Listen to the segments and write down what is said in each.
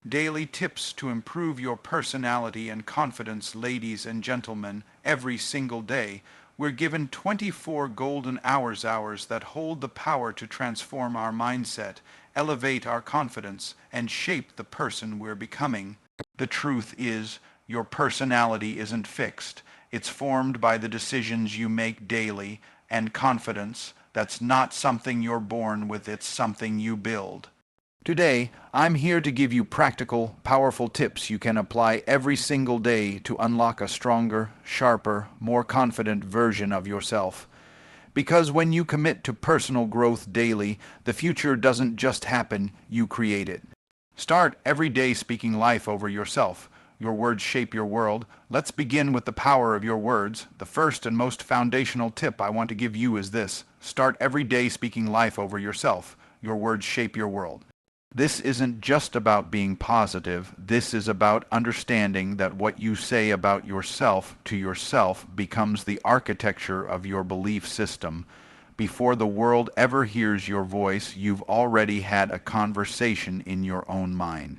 Daily tips to improve your personality and confidence, ladies and gentlemen, every single day. We're given 24 golden hours that hold the power to transform our mindset, elevate our confidence, and shape the person we're becoming. The truth is, your personality isn't fixed. It's formed by the decisions you make daily, and confidence, that's not something you're born with, it's something you build. Today, I'm here to give you practical, powerful tips you can apply every single day to unlock a stronger, sharper, more confident version of yourself. Because when you commit to personal growth daily, the future doesn't just happen, you create it. Start every day speaking life over yourself. Your words shape your world. Let's begin with the power of your words. The first and most foundational tip I want to give you is this: start every day speaking life over yourself. Your words shape your world. This isn't just about being positive. This is about understanding that what you say about yourself to yourself becomes the architecture of your belief system. Before the world ever hears your voice, you've already had a conversation in your own mind.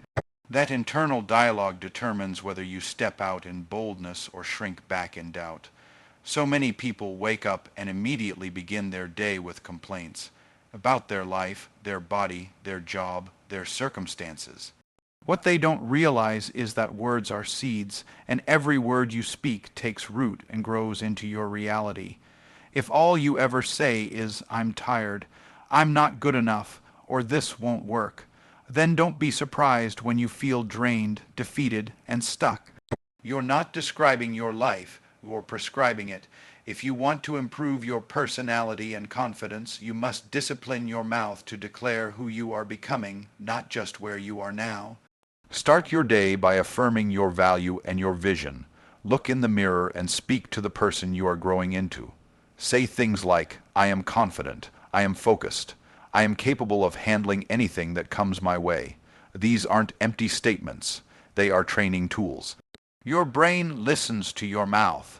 That internal dialogue determines whether you step out in boldness or shrink back in doubt. So many people wake up and immediately begin their day with complaints about their life, their body, their job, their circumstances. What they don't realize is that words are seeds, and every word you speak takes root and grows into your reality. If all you ever say is, "I'm tired," "I'm not good enough," or "this won't work," then don't be surprised when you feel drained, defeated, and stuck. You're not describing your life, you're prescribing it. If you want to improve your personality and confidence, you must discipline your mouth to declare who you are becoming, not just where you are now. Start your day by affirming your value and your vision. Look in the mirror and speak to the person you are growing into. Say things like, "I am confident," "I am focused," "I am capable of handling anything that comes my way." These aren't empty statements. They are training tools. Your brain listens to your mouth.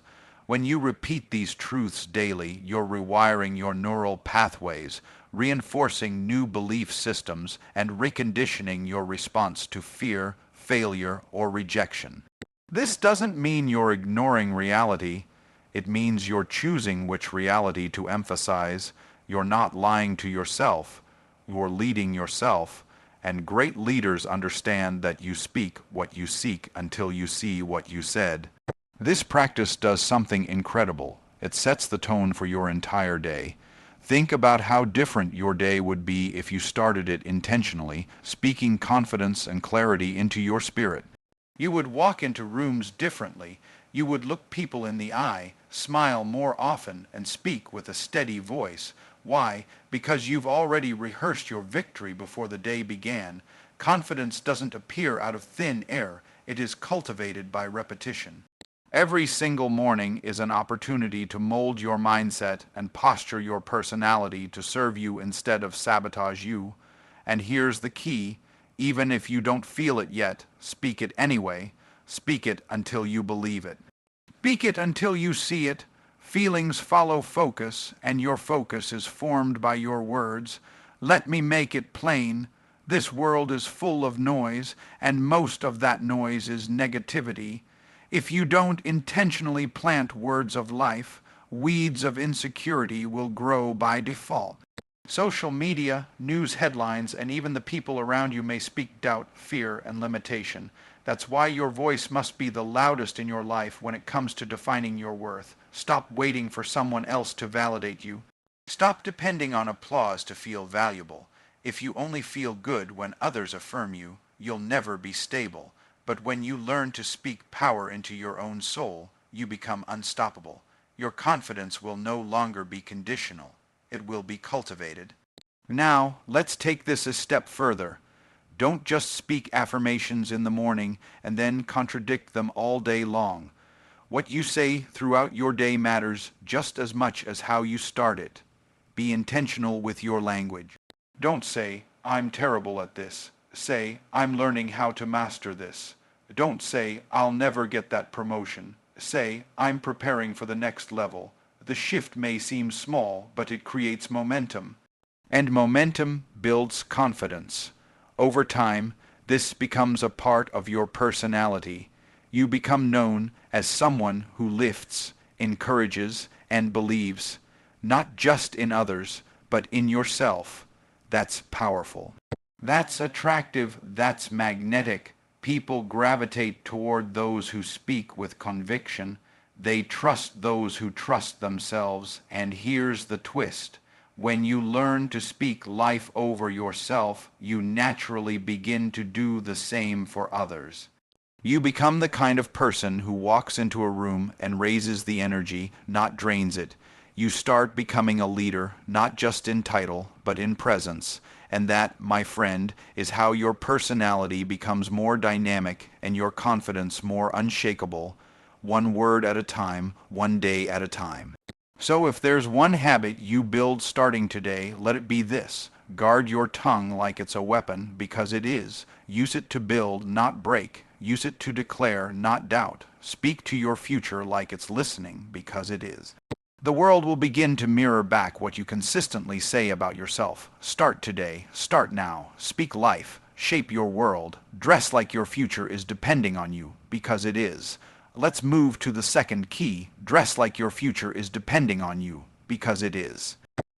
When you repeat these truths daily, you're rewiring your neural pathways, reinforcing new belief systems, and reconditioning your response to fear, failure, or rejection. This doesn't mean you're ignoring reality. It means you're choosing which reality to emphasize. You're not lying to yourself. You're leading yourself. And great leaders understand that you speak what you seek until you see what you said. This practice does something incredible. It sets the tone for your entire day. Think about how different your day would be if you started it intentionally, speaking confidence and clarity into your spirit. You would walk into rooms differently. You would look people in the eye, smile more often, and speak with a steady voice. Why? Because you've already rehearsed your victory before the day began. Confidence doesn't appear out of thin air. It is cultivated by repetition. Every single morning is an opportunity to mold your mindset and posture your personality to serve you instead of sabotage you. And here's the key: even if you don't feel it yet, speak it anyway. Speak it until you believe it. Speak it until you see it. Feelings follow focus, and your focus is formed by your words. Let me make it plain. This world is full of noise, and most of that noise is negativity. If you don't intentionally plant words of life, weeds of insecurity will grow by default. Social media, news headlines, and even the people around you may speak doubt, fear, and limitation. That's why your voice must be the loudest in your life when it comes to defining your worth. Stop waiting for someone else to validate you. Stop depending on applause to feel valuable. If you only feel good when others affirm you, you'll never be stable. But when you learn to speak power into your own soul, you become unstoppable. Your confidence will no longer be conditional. It will be cultivated. Now, let's take this a step further. Don't just speak affirmations in the morning and then contradict them all day long. What you say throughout your day matters just as much as how you start it. Be intentional with your language. Don't say, "I'm terrible at this." Say, "I'm learning how to master this." Don't say, "I'll never get that promotion." Say, "I'm preparing for the next level." The shift may seem small, but it creates momentum. And momentum builds confidence. Over time, This becomes a part of your personality. You become known as someone who lifts, encourages, and believes, not just in others, but in yourself. That's powerful. That's attractive, that's magnetic. People gravitate toward those who speak with conviction. They trust those who trust themselves. And here's the twist. When you learn to speak life over yourself, you naturally begin to do the same for others. You become the kind of person who walks into a room and raises the energy, not drains it. You start becoming a leader, not just in title, but in presence. And that, my friend, is how your personality becomes more dynamic and your confidence more unshakable, one word at a time, one day at a time. So if there's one habit you build starting today, let it be this. Guard your tongue like it's a weapon, because it is. Use it to build, not break. Use it to declare, not doubt. Speak to your future like it's listening, because it is. The world will begin to mirror back what you consistently say about yourself. Start today. Start now. Speak life. Shape your world. Dress like your future is depending on you, because it is. Let's move to the second key. Dress like your future is depending on you, because it is.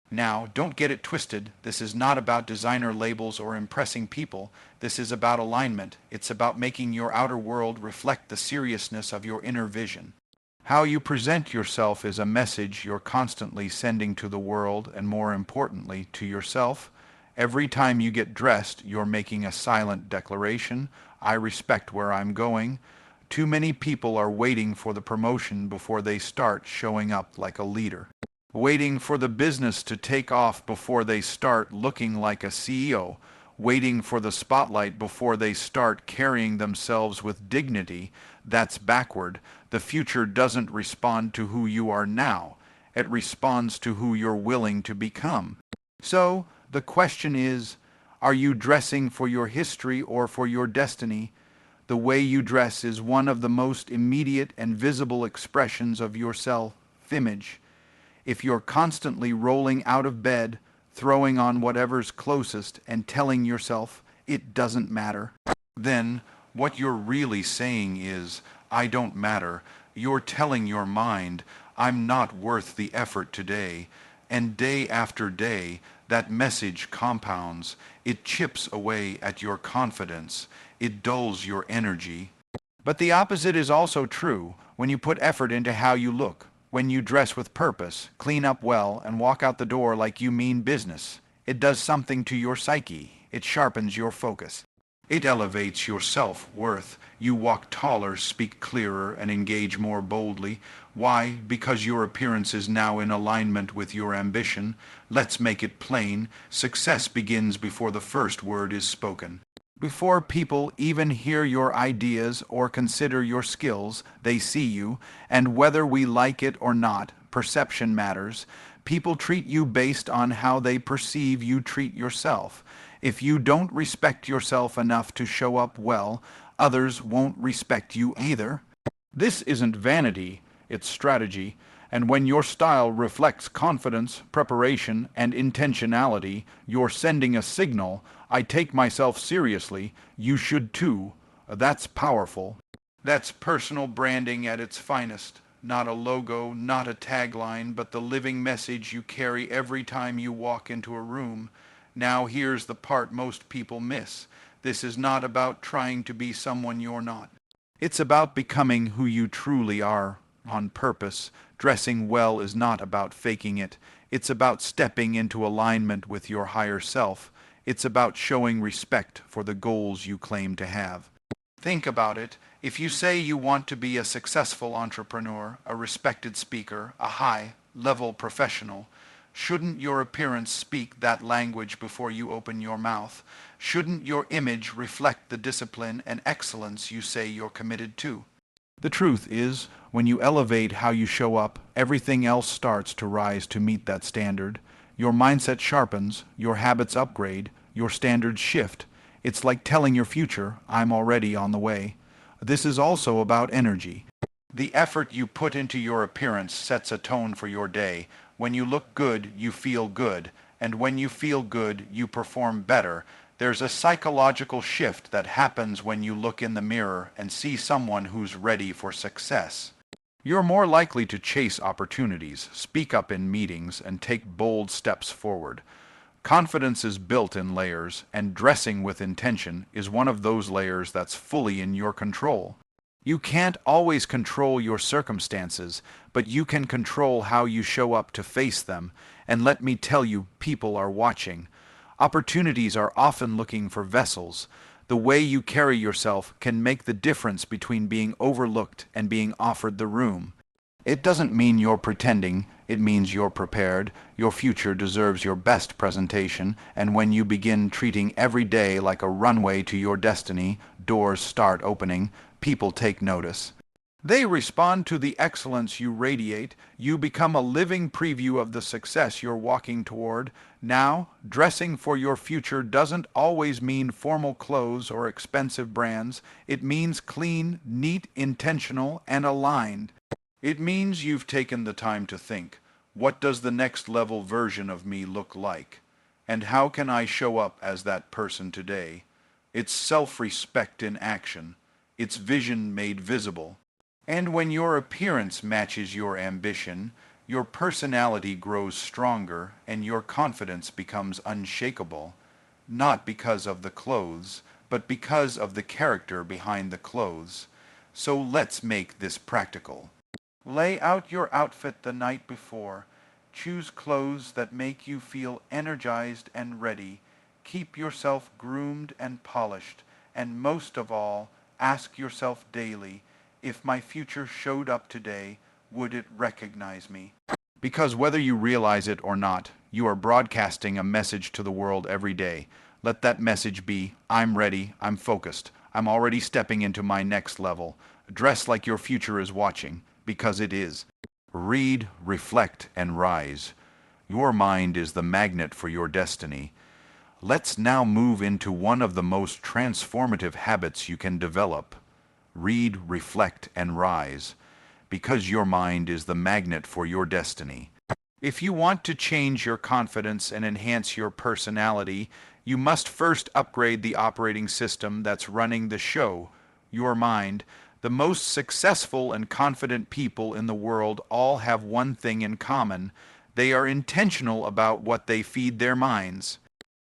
Now, don't get it twisted. This is not about designer labels or impressing people. This is about alignment. It's about making your outer world reflect the seriousness of your inner vision. How you present yourself is a message you're constantly sending to the world and, more importantly, to yourself. Every time you get dressed, you're making a silent declaration. I respect where I'm going. Too many people are waiting for the promotion before they start showing up like a leader. Waiting for the business to take off before they start looking like a CEO. Waiting for the spotlight before they start carrying themselves with dignity. That's backward. The future doesn't respond to who you are now. It responds to who you're willing to become. So, the question is, are you dressing for your history or for your destiny? The way you dress is one of the most immediate and visible expressions of your self-image. If you're constantly rolling out of bed, throwing on whatever's closest, and telling yourself it doesn't matter, then what you're really saying is, I don't matter. You're telling your mind, I'm not worth the effort today. And day after day, that message compounds. It chips away at your confidence. It dulls your energy. But the opposite is also true. When you put effort into how you look, when you dress with purpose, clean up well, and walk out the door like you mean business, it does something to your psyche. It sharpens your focus. It elevates your self-worth. You walk taller, speak clearer, and engage more boldly. Why? Because your appearance is now in alignment with your ambition. Let's make it plain. Success begins before the first word is spoken. Before people even hear your ideas or consider your skills, they see you, and whether we like it or not, perception matters. People treat you based on how they perceive you treat yourself. If you don't respect yourself enough to show up well, others won't respect you either. This isn't vanity, it's strategy. And when your style reflects confidence, preparation, and intentionality, you're sending a signal. I take myself seriously. You should too. That's powerful. That's personal branding at its finest. Not a logo, not a tagline, but the living message you carry every time you walk into a room. Now here's the part most people miss. This is not about trying to be someone you're not. It's about becoming who you truly are, on purpose. Dressing well is not about faking it. It's about stepping into alignment with your higher self. It's about showing respect for the goals you claim to have. Think about it. If you say you want to be a successful entrepreneur, a respected speaker, a high-level professional, shouldn't your appearance speak that language before you open your mouth? Shouldn't your image reflect the discipline and excellence you say you're committed to? The truth is, when you elevate how you show up, everything else starts to rise to meet that standard. Your mindset sharpens, your habits upgrade, your standards shift. It's like telling your future, I'm already on the way. This is also about energy. The effort you put into your appearance sets a tone for your day. When you look good, you feel good. And when you feel good, you perform better. There's a psychological shift that happens when you look in the mirror and see someone who's ready for success. You're more likely to chase opportunities, speak up in meetings, and take bold steps forward. Confidence is built in layers, and dressing with intention is one of those layers that's fully in your control. You can't always control your circumstances, but you can control how you show up to face them, and let me tell you, people are watching. Opportunities are often looking for vessels. The way you carry yourself can make the difference between being overlooked and being offered the room. It doesn't mean you're pretending, it means you're prepared. Your future deserves your best presentation, and when you begin treating every day like a runway to your destiny, doors start opening, people take notice. They respond to the excellence you radiate. You become a living preview of the success you're walking toward. Now, dressing for your future doesn't always mean formal clothes or expensive brands. It means clean, neat, intentional, and aligned. It means you've taken the time to think, what does the next level version of me look like? And how can I show up as that person today? It's self-respect in action. It's vision made visible. And when your appearance matches your ambition, your personality grows stronger and your confidence becomes unshakable, not because of the clothes, but because of the character behind the clothes. So let's make this practical. Lay out your outfit the night before. Choose clothes that make you feel energized and ready. Keep yourself groomed and polished. And most of all, ask yourself daily, if my future showed up today, would it recognize me? Because whether you realize it or not, you are broadcasting a message to the world every day. Let that message be, I'm ready, I'm focused, I'm already stepping into my next level. Dress like your future is watching, because it is. Read, reflect, and rise. Your mind is the magnet for your destiny. Let's now move into one of the most transformative habits you can develop. Read, reflect, and rise, because your mind is the magnet for your destiny. If you want to change your confidence and enhance your personality, you must first upgrade the operating system that's running the show, your mind. The most successful and confident people in the world all have one thing in common. They are intentional about what they feed their minds.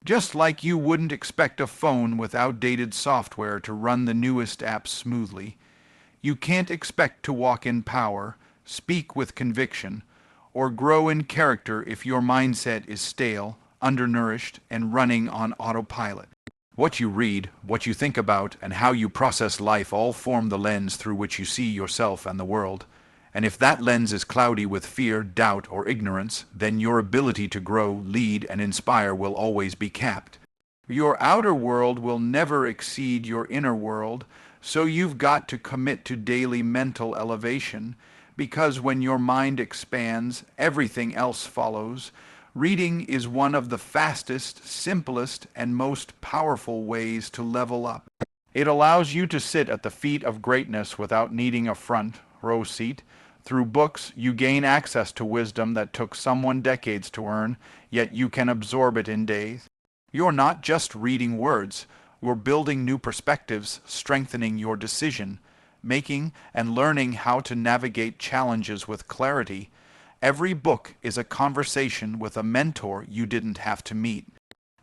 Just like you wouldn't expect a phone with outdated software to run the newest apps smoothly, you can't expect to walk in power, speak with conviction, or grow in character if your mindset is stale, undernourished, and running on autopilot. What you read, what you think about, and how you process life all form the lens through which you see yourself and the world. And if that lens is cloudy with fear, doubt, or ignorance, then your ability to grow, lead, and inspire will always be capped. Your outer world will never exceed your inner world, so you've got to commit to daily mental elevation, because when your mind expands, everything else follows. Reading is one of the fastest, simplest, and most powerful ways to level up. It allows you to sit at the feet of greatness without needing a front row seat. Through books, you gain access to wisdom that took someone decades to earn, yet you can absorb it in days. You're not just reading words, you're building new perspectives, strengthening your decision making, and learning how to navigate challenges with clarity. Every book is a conversation with a mentor you didn't have to meet.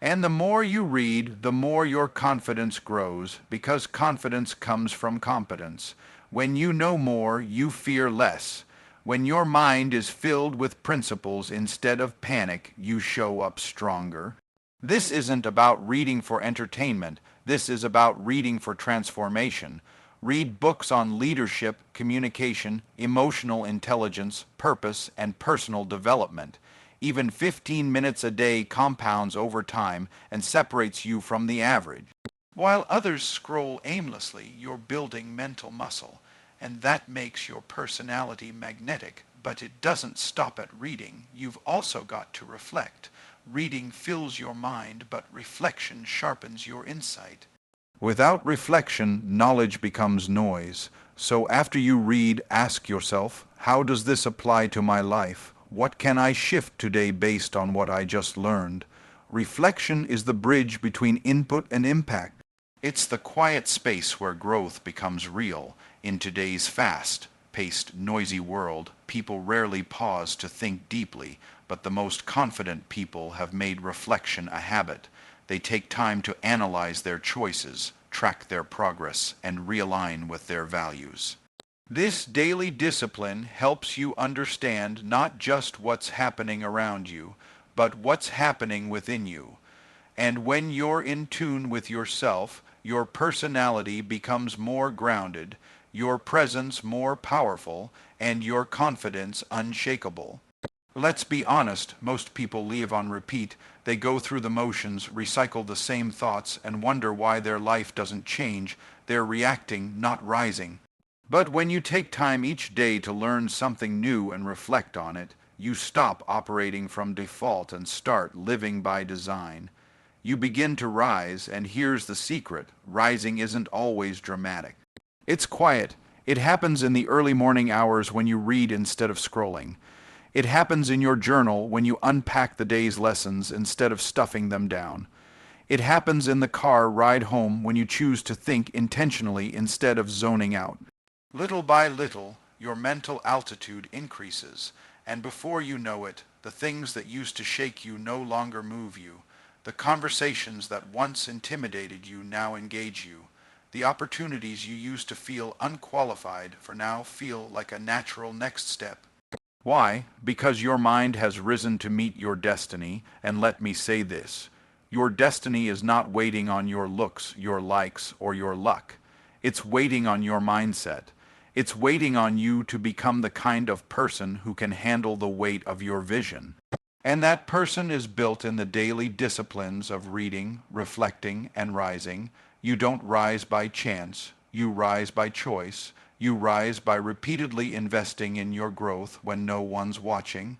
And the more you read, the more your confidence grows, because confidence comes from competence. When you know more, you fear less. When your mind is filled with principles instead of panic, you show up stronger. This isn't about reading for entertainment. This is about reading for transformation. Read books on leadership, communication, emotional intelligence, purpose, and personal development. Even 15 minutes a day compounds over time and separates you from the average. While others scroll aimlessly, you're building mental muscle, and that makes your personality magnetic. But it doesn't stop at reading. You've also got to reflect. Reading fills your mind, but reflection sharpens your insight. Without reflection, knowledge becomes noise. So after you read, ask yourself, how does this apply to my life? What can I shift today based on what I just learned? Reflection is the bridge between input and impact. It's the quiet space where growth becomes real. In today's fast-paced, noisy world, people rarely pause to think deeply, but the most confident people have made reflection a habit. They take time to analyze their choices, track their progress, and realign with their values. This daily discipline helps you understand not just what's happening around you, but what's happening within you. And when you're in tune with yourself, your personality becomes more grounded, your presence more powerful, and your confidence unshakable. Let's be honest, most people live on repeat. They go through the motions, recycle the same thoughts, and wonder why their life doesn't change. They're reacting, not rising. But when you take time each day to learn something new and reflect on it, you stop operating from default and start living by design. You begin to rise, and here's the secret: rising isn't always dramatic. It's quiet. It happens in the early morning hours when you read instead of scrolling. It happens in your journal when you unpack the day's lessons instead of stuffing them down. It happens in the car ride home when you choose to think intentionally instead of zoning out. Little by little, your mental altitude increases, and before you know it, the things that used to shake you no longer move you. The conversations that once intimidated you now engage you. The opportunities you used to feel unqualified for now feel like a natural next step. Why? Because your mind has risen to meet your destiny, and let me say this: your destiny is not waiting on your looks, your likes, or your luck. It's waiting on your mindset. It's waiting on you to become the kind of person who can handle the weight of your vision. And that person is built in the daily disciplines of reading, reflecting, and rising. You don't rise by chance. You rise by choice. You rise by repeatedly investing in your growth when no one's watching.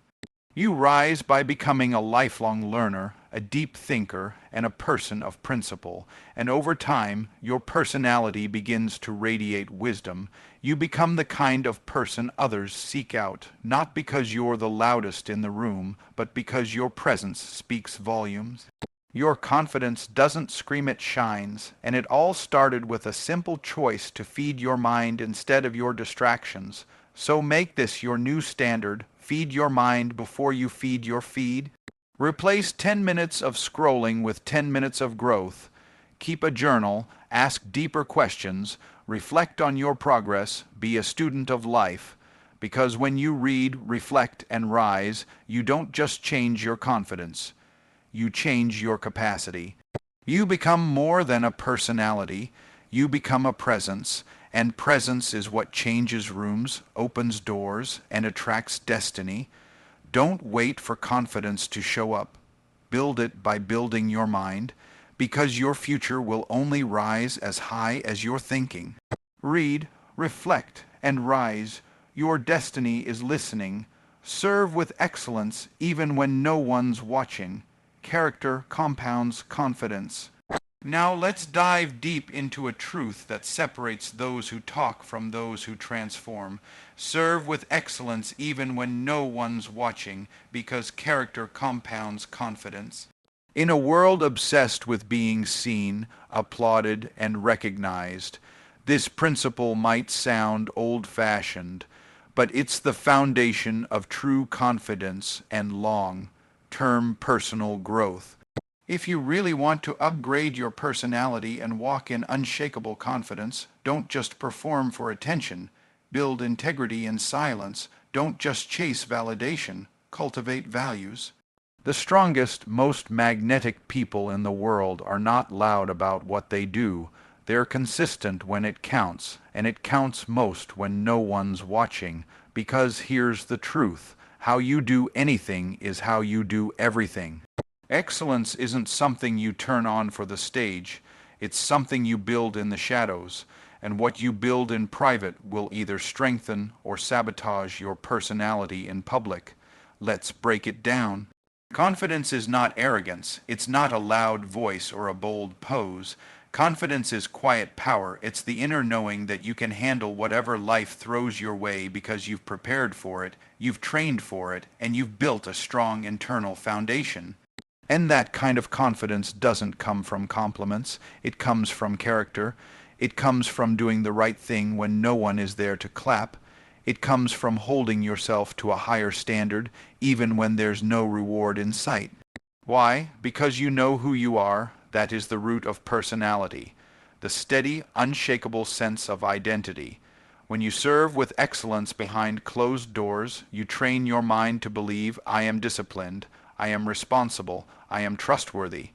You rise by becoming a lifelong learner, a deep thinker, and a person of principle. And over time, your personality begins to radiate wisdom. You become the kind of person others seek out, not because you're the loudest in the room, but because your presence speaks volumes. Your confidence doesn't scream, it shines, and it all started with a simple choice to feed your mind instead of your distractions. So make this your new standard: feed your mind before you feed your feed. Replace 10 minutes of scrolling with 10 minutes of growth. Keep a journal, ask deeper questions, reflect on your progress, be a student of life. Because when you read, reflect, and rise, you don't just change your confidence. You change your capacity. You become more than a personality. You become a presence, and presence is what changes rooms, opens doors, and attracts destiny. Don't wait for confidence to show up. Build it by building your mind, because your future will only rise as high as your thinking. Read, reflect, and rise. Your destiny is listening. Serve with excellence even when no one's watching. Character compounds confidence. Now let's dive deep into a truth that separates those who talk from those who transform. Serve with excellence even when no one's watching, because character compounds confidence. In a world obsessed with being seen, applauded, and recognized, this principle might sound old-fashioned, but it's the foundation of true confidence and long-term personal growth. If you really want to upgrade your personality and walk in unshakable confidence, don't just perform for attention. Build integrity in silence. Don't just chase validation. Cultivate values. The strongest, most magnetic people in the world are not loud about what they do. They're consistent when it counts, and it counts most when no one's watching. Because here's the truth: how you do anything is how you do everything. Excellence isn't something you turn on for the stage. It's something you build in the shadows, and what you build in private will either strengthen or sabotage your personality in public. Let's break it down. Confidence is not arrogance. It's not a loud voice or a bold pose. Confidence is quiet power. It's the inner knowing that you can handle whatever life throws your way because you've prepared for it, you've trained for it, and you've built a strong internal foundation. And that kind of confidence doesn't come from compliments. It comes from character. It comes from doing the right thing when no one is there to clap. It comes from holding yourself to a higher standard even when there's no reward in sight. Why? Because you know who you are. That is the root of personality, the steady, unshakable sense of identity. When you serve with excellence behind closed doors, you train your mind to believe, I am disciplined, I am responsible, I am trustworthy,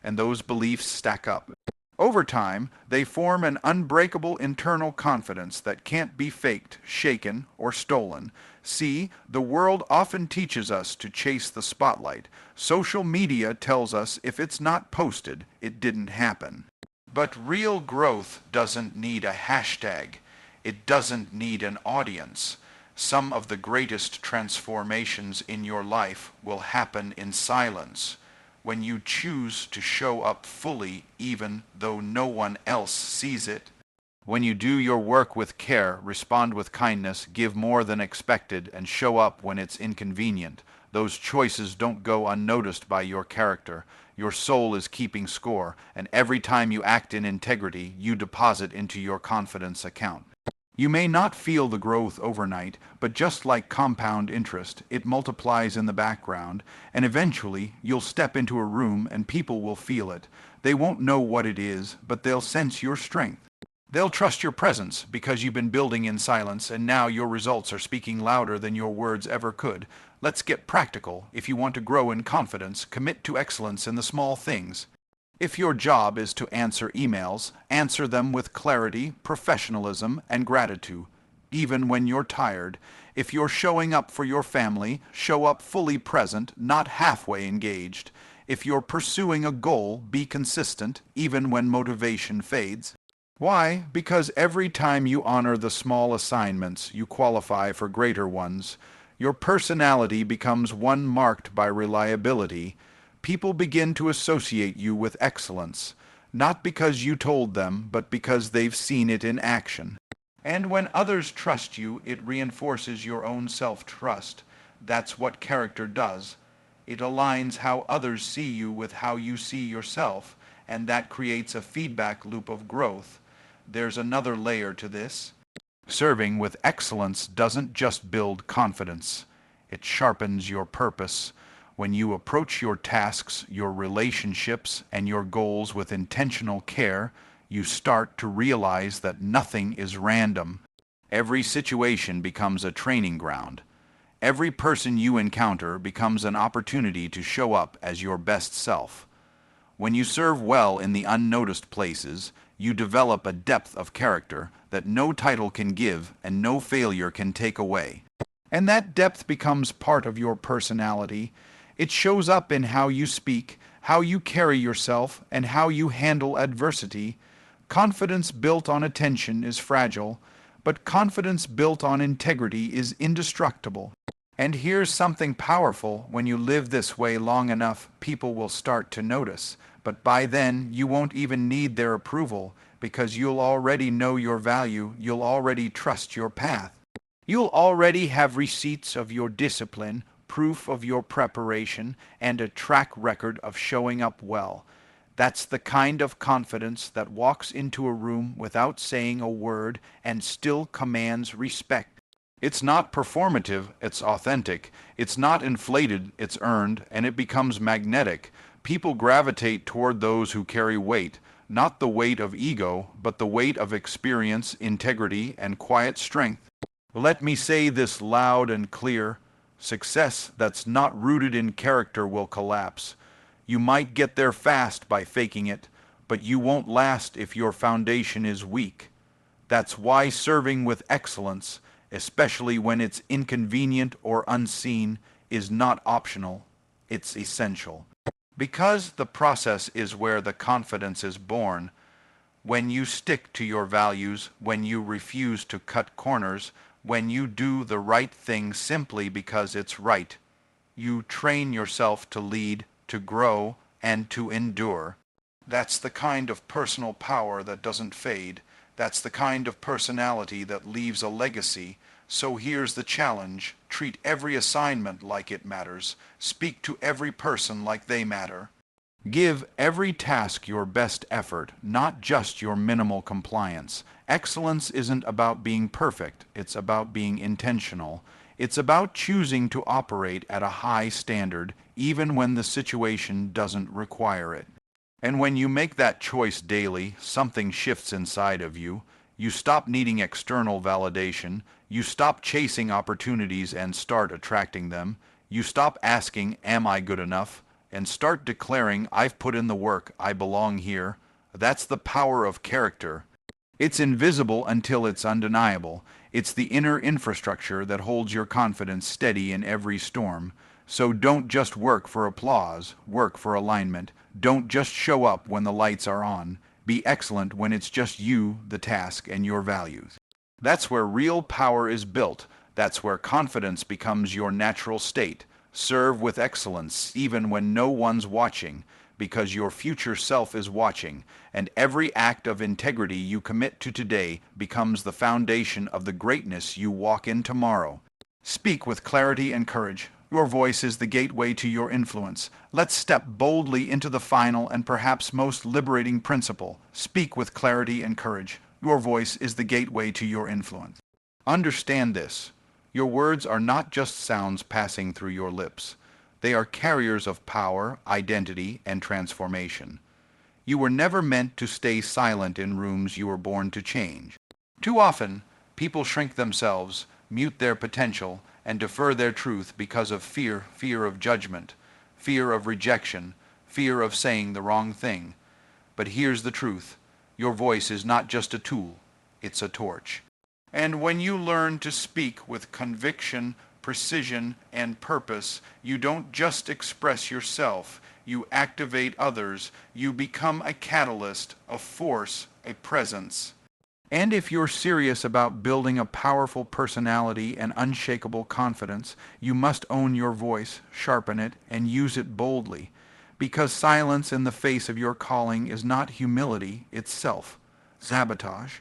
and those beliefs stack up. Over time, they form an unbreakable internal confidence that can't be faked, shaken, or stolen. See, the world often teaches us to chase the spotlight. Social media tells us if it's not posted, it didn't happen. But real growth doesn't need a hashtag. It doesn't need an audience. Some of the greatest transformations in your life will happen in silence, when you choose to show up fully even though no one else sees it. When you do your work with care, respond with kindness, give more than expected, and show up when it's inconvenient, those choices don't go unnoticed by your character. Your soul is keeping score, and every time you act in integrity, you deposit into your confidence account. You may not feel the growth overnight, but just like compound interest, it multiplies in the background, and eventually you'll step into a room and people will feel it. They won't know what it is, but they'll sense your strength. They'll trust your presence because you've been building in silence, and now your results are speaking louder than your words ever could. Let's get practical. If you want to grow in confidence, commit to excellence in the small things. If your job is to answer emails, answer them with clarity, professionalism, and gratitude, even when you're tired. If you're showing up for your family, show up fully present, not halfway engaged. If you're pursuing a goal, be consistent, even when motivation fades. Why? Because every time you honor the small assignments, you qualify for greater ones. Your personality becomes one marked by reliability. People begin to associate you with excellence, not because you told them, but because they've seen it in action. And when others trust you, it reinforces your own self-trust. That's what character does. It aligns how others see you with how you see yourself, and that creates a feedback loop of growth. There's another layer to this. Serving with excellence doesn't just build confidence. It sharpens your purpose. When you approach your tasks, your relationships, and your goals with intentional care, you start to realize that nothing is random. Every situation becomes a training ground. Every person you encounter becomes an opportunity to show up as your best self. When you serve well in the unnoticed places, you develop a depth of character that no title can give and no failure can take away. And that depth becomes part of your personality. It shows up in how you speak, how you carry yourself, and how you handle adversity. Confidence built on attention is fragile, but confidence built on integrity is indestructible. And here's something powerful: when you live this way long enough, people will start to notice. But by then, you won't even need their approval, because you'll already know your value, you'll already trust your path. You'll already have receipts of your discipline, proof of your preparation, and a track record of showing up well. That's the kind of confidence that walks into a room without saying a word and still commands respect. It's not performative, it's authentic. It's not inflated, it's earned, and it becomes magnetic. People gravitate toward those who carry weight, not the weight of ego, but the weight of experience, integrity, and quiet strength. Let me say this loud and clear: success that's not rooted in character will collapse. You might get there fast by faking it, but you won't last if your foundation is weak. That's why serving with excellence, especially when it's inconvenient or unseen, is not optional. It's essential. Because the process is where the confidence is born. When you stick to your values, when you refuse to cut corners, when you do the right thing simply because it's right, you train yourself to lead, to grow, and to endure. That's the kind of personal power that doesn't fade. That's the kind of personality that leaves a legacy. So here's the challenge. Treat every assignment like it matters. Speak to every person like they matter. Give every task your best effort, not just your minimal compliance. Excellence isn't about being perfect, it's about being intentional. It's about choosing to operate at a high standard, even when the situation doesn't require it. And when you make that choice daily, something shifts inside of you. You stop needing external validation. You stop chasing opportunities and start attracting them. You stop asking, "Am I good enough?" and start declaring, "I've put in the work, I belong here." That's the power of character. It's invisible until it's undeniable. It's the inner infrastructure that holds your confidence steady in every storm. So don't just work for applause, work for alignment. Don't just show up when the lights are on. Be excellent when it's just you, the task, and your values. That's where real power is built. That's where confidence becomes your natural state. Serve with excellence even when no one's watching, because your future self is watching, and every act of integrity you commit to today becomes the foundation of the greatness you walk in tomorrow. Speak with clarity and courage. Your voice is the gateway to your influence. Let's step boldly into the final and perhaps most liberating principle. Speak with clarity and courage. Your voice is the gateway to your influence. Understand this. Your words are not just sounds passing through your lips. They are carriers of power, identity, and transformation. You were never meant to stay silent in rooms you were born to change. Too often, people shrink themselves, mute their potential, and defer their truth because of fear of judgment, fear of rejection, fear of saying the wrong thing. But here's the truth. Your voice is not just a tool, it's a torch. And when you learn to speak with conviction, precision, and purpose, you don't just express yourself, you activate others, you become a catalyst, a force, a presence. And if you're serious about building a powerful personality and unshakable confidence, you must own your voice, sharpen it, and use it boldly. Because silence in the face of your calling is not humility, it's self-sabotage.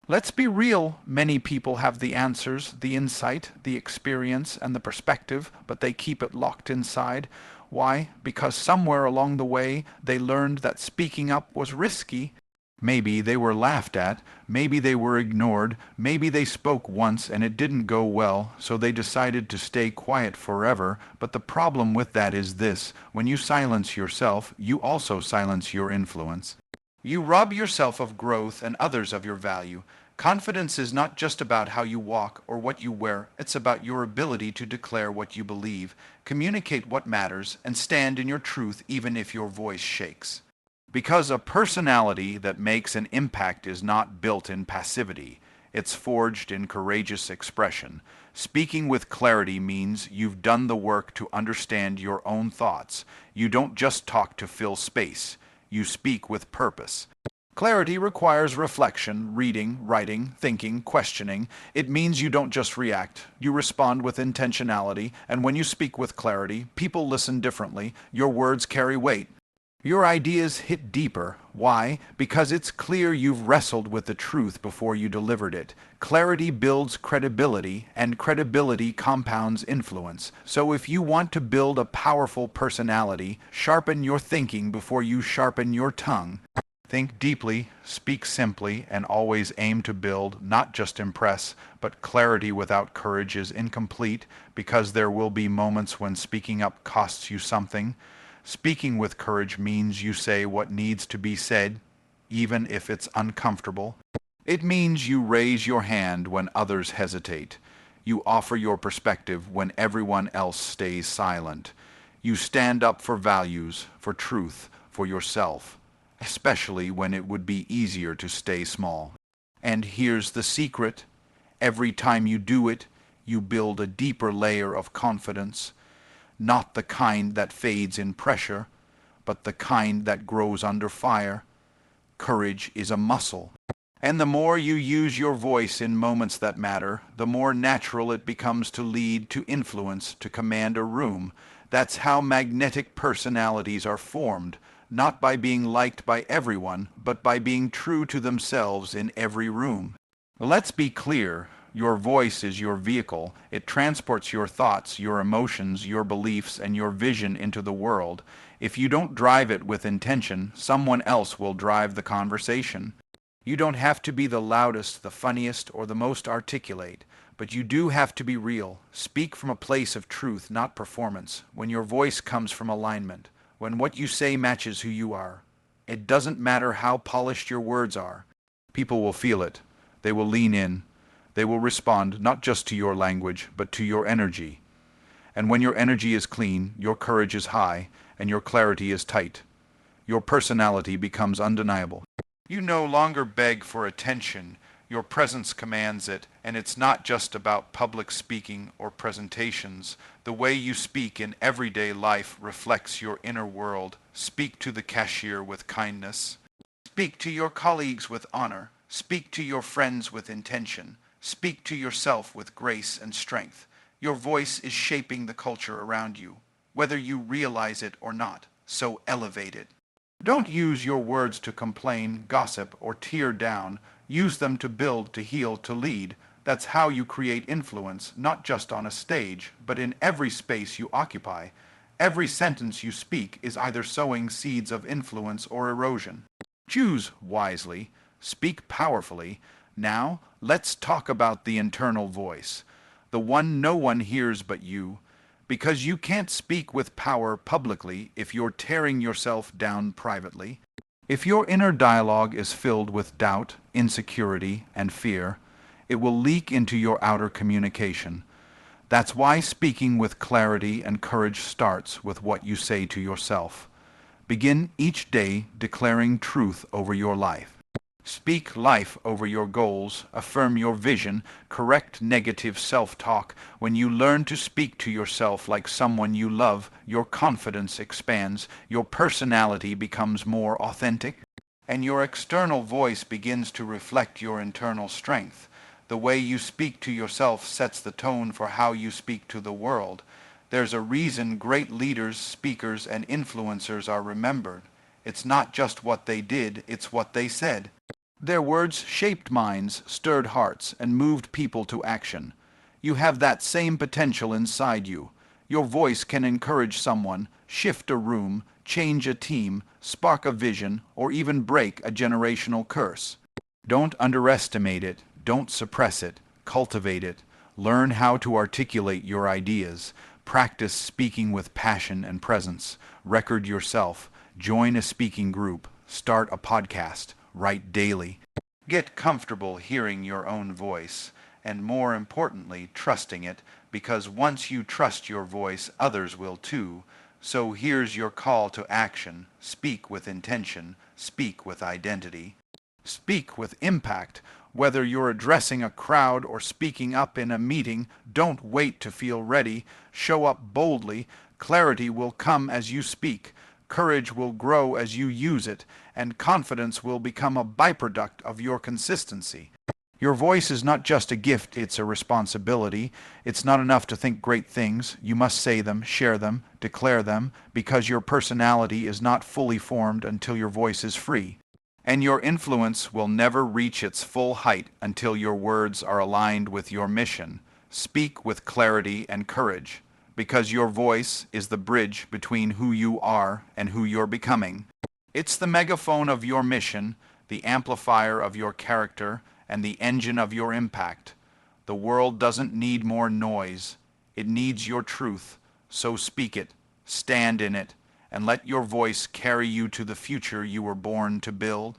Let's be real, many people have the answers, the insight, the experience, and the perspective, but they keep it locked inside. Why? Because somewhere along the way they learned that speaking up was risky. Maybe they were laughed at, maybe they were ignored, maybe they spoke once and it didn't go well, so they decided to stay quiet forever. But the problem with that is this: when you silence yourself, you also silence your influence. You rob yourself of growth and others of your value. Confidence is not just about how you walk or what you wear, it's about your ability to declare what you believe, communicate what matters, and stand in your truth even if your voice shakes. Because a personality that makes an impact is not built in passivity, it's forged in courageous expression. Speaking with clarity means you've done the work to understand your own thoughts. You don't just talk to fill space, you speak with purpose. Clarity requires reflection, reading, writing, thinking, questioning. It means you don't just react. You respond with intentionality, and when you speak with clarity, people listen differently. Your words carry weight. Your ideas hit deeper. Why? Because it's clear you've wrestled with the truth before you delivered it. Clarity builds credibility, and credibility compounds influence. So if you want to build a powerful personality, sharpen your thinking before you sharpen your tongue. Think deeply, speak simply, and always aim to build, not just impress. But clarity without courage is incomplete, because there will be moments when speaking up costs you something. Speaking with courage means you say what needs to be said, even if it's uncomfortable. It means you raise your hand when others hesitate. You offer your perspective when everyone else stays silent. You stand up for values, for truth, for yourself, especially when it would be easier to stay small. And here's the secret. Every time you do it, you build a deeper layer of confidence. Not the kind that fades in pressure, but the kind that grows under fire. Courage is a muscle. And the more you use your voice in moments that matter, the more natural it becomes to lead, to influence, to command a room. That's how magnetic personalities are formed, not by being liked by everyone, but by being true to themselves in every room. Let's be clear. Your voice is your vehicle. It transports your thoughts, your emotions, your beliefs, and your vision into the world. If you don't drive it with intention, someone else will drive the conversation. You don't have to be the loudest, the funniest, or the most articulate, but you do have to be real. Speak from a place of truth, not performance. When your voice comes from alignment, when what you say matches who you are. It doesn't matter how polished your words are. People will feel it. They will lean in. They will respond not just to your language, but to your energy. And when your energy is clean, your courage is high, and your clarity is tight, your personality becomes undeniable. You no longer beg for attention. Your presence commands it, and it's not just about public speaking or presentations. The way you speak in everyday life reflects your inner world. Speak to the cashier with kindness. Speak to your colleagues with honor. Speak to your friends with intention. Speak to yourself with grace and strength. Your voice is shaping the culture around you, whether you realize it or not, so elevate it. Don't use your words to complain, gossip, or tear down. Use them to build, to heal, to lead. That's how you create influence, not just on a stage, but in every space you occupy. Every sentence you speak is either sowing seeds of influence or erosion. Choose wisely. Speak powerfully. Now, let's talk about the internal voice, the one no one hears but you, because you can't speak with power publicly if you're tearing yourself down privately. If your inner dialogue is filled with doubt, insecurity, and fear, it will leak into your outer communication. That's why speaking with clarity and courage starts with what you say to yourself. Begin each day declaring truth over your life. Speak life over your goals, affirm your vision, correct negative self-talk. When you learn to speak to yourself like someone you love, your confidence expands, your personality becomes more authentic, and your external voice begins to reflect your internal strength. The way you speak to yourself sets the tone for how you speak to the world. There's a reason great leaders, speakers, and influencers are remembered. It's not just what they did, it's what they said. Their words shaped minds, stirred hearts, and moved people to action. You have that same potential inside you. Your voice can encourage someone, shift a room, change a team, spark a vision, or even break a generational curse. Don't underestimate it. Don't suppress it. Cultivate it. Learn how to articulate your ideas. Practice speaking with passion and presence. Record yourself. Join a speaking group. Start a podcast. Write daily. Get comfortable hearing your own voice, and more importantly, trusting it, because once you trust your voice, others will too. So here's your call to action. Speak with intention. Speak with identity. Speak with impact. Whether you're addressing a crowd or speaking up in a meeting, don't wait to feel ready. Show up boldly. Clarity will come as you speak. Courage will grow as you use it, and confidence will become a byproduct of your consistency. Your voice is not just a gift, it's a responsibility. It's not enough to think great things. You must say them, share them, declare them, because your personality is not fully formed until your voice is free. And your influence will never reach its full height until your words are aligned with your mission. Speak with clarity and courage, because your voice is the bridge between who you are and who you're becoming. It's the megaphone of your mission, the amplifier of your character, and the engine of your impact. The world doesn't need more noise. It needs your truth. So speak it, stand in it, and let your voice carry you to the future you were born to build.